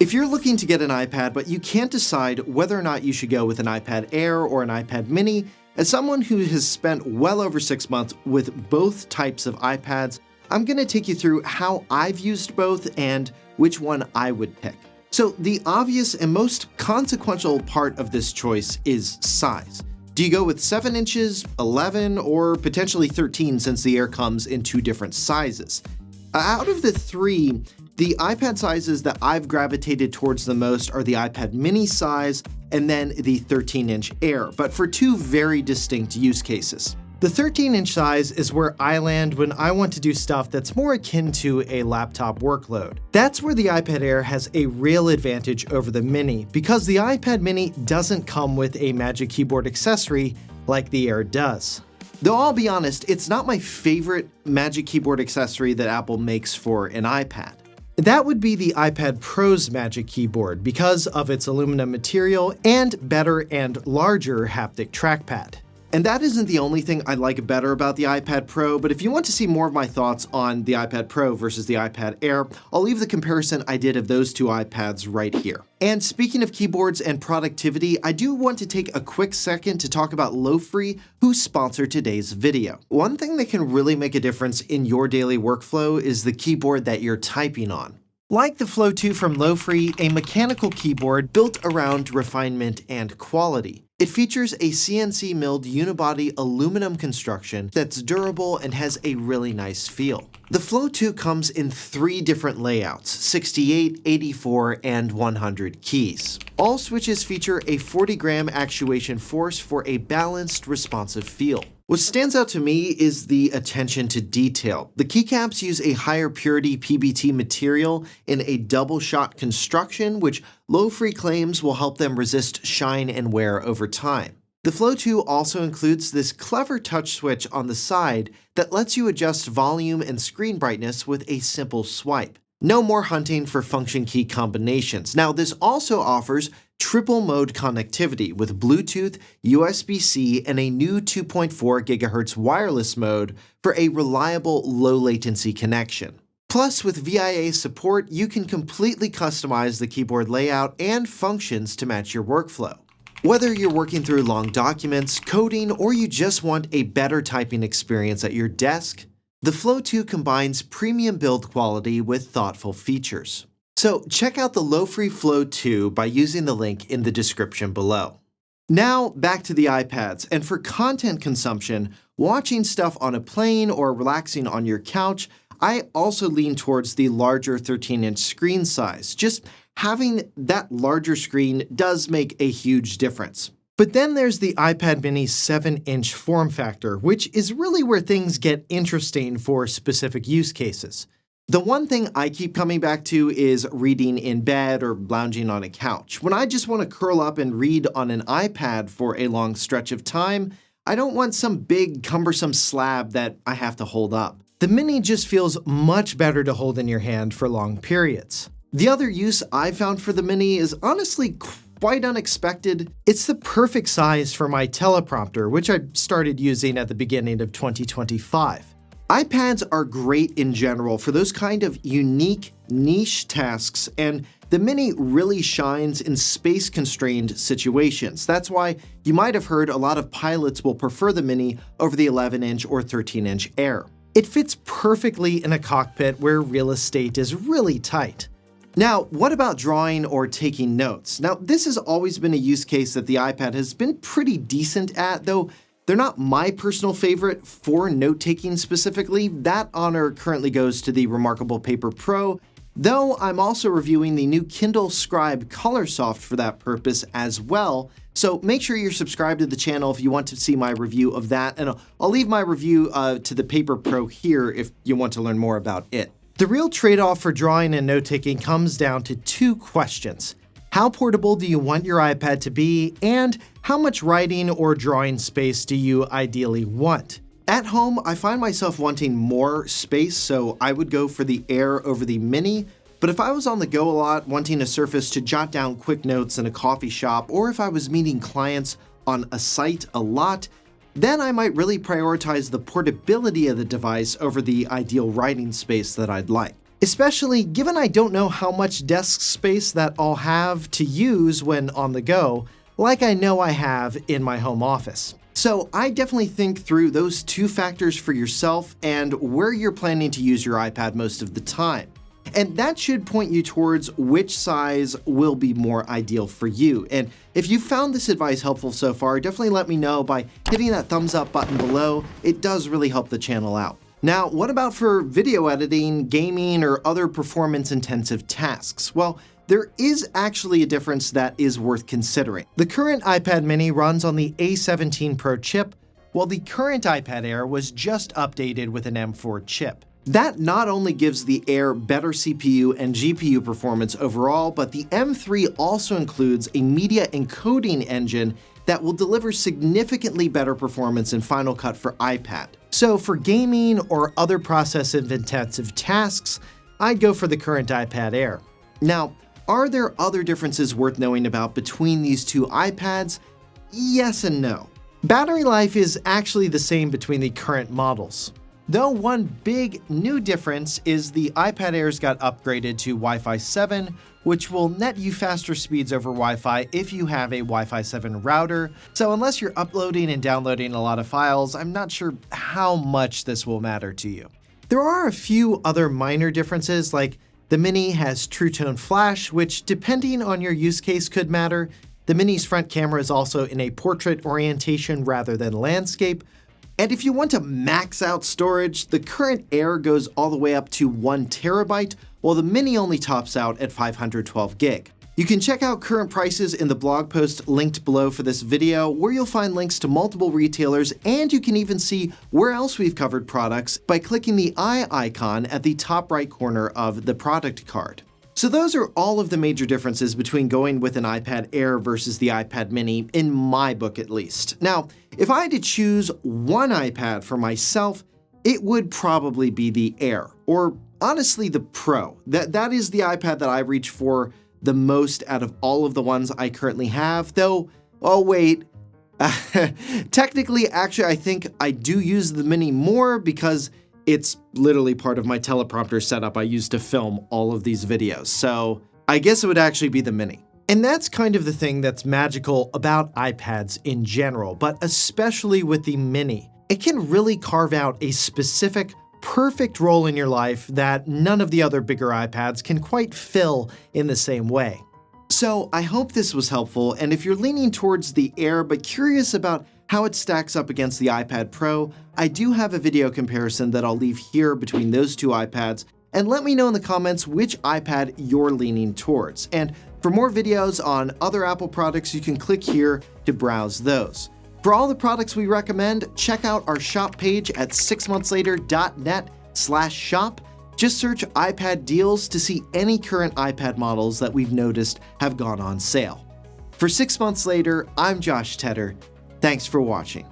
If you're looking to get an iPad but you can't decide whether or not you should go with an iPad Air or an iPad mini, as someone who has spent well over 6 months with both types of iPads, I'm going to take you through how I've used both and which one I would pick. So the obvious and most consequential part of this choice is size. Do you go with 7 inches, 11, or potentially 13 since the Air comes in 2 different sizes? Out of the 3, the iPad sizes that I've gravitated towards the most are the iPad mini size and then the 13-inch Air, but for 2 very distinct use cases. The 13-inch size is where I land when I want to do stuff that's more akin to a laptop workload. That's where the iPad Air has a real advantage over the mini, because the iPad mini doesn't come with a Magic Keyboard accessory like the Air does. Though I'll be honest, it's not my favorite Magic Keyboard accessory that Apple makes for an iPad. That would be the iPad Pro's Magic Keyboard because of its aluminum material and better and larger haptic trackpad. And that isn't the only thing I like better about the iPad Pro, but if you want to see more of my thoughts on the iPad Pro versus the iPad Air, I'll leave the comparison I did of those 2 iPads right here. And speaking of keyboards and productivity, I do want to take a quick second to talk about Lofree, who sponsored today's video. One thing that can really make a difference in your daily workflow is the keyboard that you're typing on. Like the Flow 2 from Lofree, a mechanical keyboard built around refinement and quality. It features a CNC milled unibody aluminum construction that's durable and has a really nice feel. The Flow 2 comes in 3 different layouts, 68, 84, and 100 keys. All switches feature a 40-gram actuation force for a balanced, responsive feel. What stands out to me is the attention to detail. The keycaps use a higher purity PBT material in a double-shot construction, which Lofree claims will help them resist shine and wear over time. The Flow 2 also includes this clever touch switch on the side that lets you adjust volume and screen brightness with a simple swipe. No more hunting for function key combinations. Now, this also offers triple mode connectivity with Bluetooth, USB-C, and a new 2.4 GHz wireless mode for a reliable low latency connection. Plus, with VIA support, you can completely customize the keyboard layout and functions to match your workflow. Whether you're working through long documents, coding, or you just want a better typing experience at your desk, the Flow 2 combines premium build quality with thoughtful features. So check out the Lofree Flow 2 by using the link in the description below. Now back to the iPads, and for content consumption, watching stuff on a plane or relaxing on your couch, I also lean towards the larger 13-inch screen size. Just having that larger screen does make a huge difference. But then there's the iPad mini's 7-inch form factor, which is really where things get interesting for specific use cases. The one thing I keep coming back to is reading in bed or lounging on a couch. When I just want to curl up and read on an iPad for a long stretch of time, I don't want some big, cumbersome slab that I have to hold up. The mini just feels much better to hold in your hand for long periods. The other use I've found for the mini is honestly quite unexpected. It's the perfect size for my teleprompter, which I started using at the beginning of 2025. iPads are great in general for those kind of unique, niche tasks, and the mini really shines in space-constrained situations. That's why you might have heard a lot of pilots will prefer the mini over the 11-inch or 13-inch Air. It fits perfectly in a cockpit where real estate is really tight. Now, what about drawing or taking notes? Now, this has always been a use case that the iPad has been pretty decent at, though they're not my personal favorite for note-taking specifically. That honor currently goes to the Remarkable Paper Pro, though I'm also reviewing the new Kindle Scribe Colorsoft for that purpose as well. So make sure you're subscribed to the channel if you want to see my review of that, and I'll leave my review to the Paper Pro here if you want to learn more about it. The real trade-off for drawing and note-taking comes down to 2 questions. How portable do you want your iPad to be, and how much writing or drawing space do you ideally want? At home, I find myself wanting more space, so I would go for the Air over the Mini, but if I was on the go a lot, wanting a surface to jot down quick notes in a coffee shop, or if I was meeting clients on a site a lot, then I might really prioritize the portability of the device over the ideal writing space that I'd like. especially given I don't know how much desk space that I'll have to use when on the go, like I know I have in my home office. So I definitely think through those two factors for yourself and where you're planning to use your iPad most of the time. And that should point you towards which size will be more ideal for you. And if you found this advice helpful so far, definitely let me know by hitting that thumbs up button below. It does really help the channel out. Now, what about for video editing, gaming, or other performance-intensive tasks? Well, there is actually a difference that is worth considering. The current iPad mini runs on the A17 Pro chip, while the current iPad Air was just updated with an M4 chip. That not only gives the Air better CPU and GPU performance overall, but the M3 also includes a media encoding engine that will deliver significantly better performance in Final Cut for iPad. So for gaming or other process-intensive tasks, I'd go for the current iPad Air. Now, are there other differences worth knowing about between these two iPads? Yes and no. Battery life is actually the same between the current models. Though one big new difference is the iPad Airs got upgraded to Wi-Fi 7, which will net you faster speeds over Wi-Fi if you have a Wi-Fi 7 router. So unless you're uploading and downloading a lot of files, I'm not sure how much this will matter to you. There are a few other minor differences, like the Mini has True Tone Flash, which depending on your use case could matter. The Mini's front camera is also in a portrait orientation rather than landscape. And if you want to max out storage, the current Air goes all the way up to 1 terabyte, while the Mini only tops out at 512 gig. You can check out current prices in the blog post linked below for this video, where you'll find links to multiple retailers, and you can even see where else we've covered products by clicking the eye icon at the top right corner of the product card. So those are all of the major differences between going with an iPad Air versus the iPad mini, in my book at least. Now, if I had to choose one iPad for myself, it would probably be the Air, or honestly the Pro. That is the iPad that I reach for the most out of all of the ones I currently have, though, oh wait, technically, actually, I think I do use the mini more because it's literally part of my teleprompter setup I use to film all of these videos, so I guess it would actually be the mini. And that's kind of the thing that's magical about iPads in general, but especially with the mini. It can really carve out a specific, perfect role in your life that none of the other bigger iPads can quite fill in the same way. So I hope this was helpful, and if you're leaning towards the Air but curious about how it stacks up against the iPad Pro, I do have a video comparison that I'll leave here between those two iPads, and let me know in the comments which iPad you're leaning towards. And for more videos on other Apple products, you can click here to browse those. For all the products we recommend, check out our shop page at 6monthslater.net/shop. Just search iPad deals to see any current iPad models that we've noticed have gone on sale. For 6 Months Later, I'm Josh Tedder. Thanks for watching.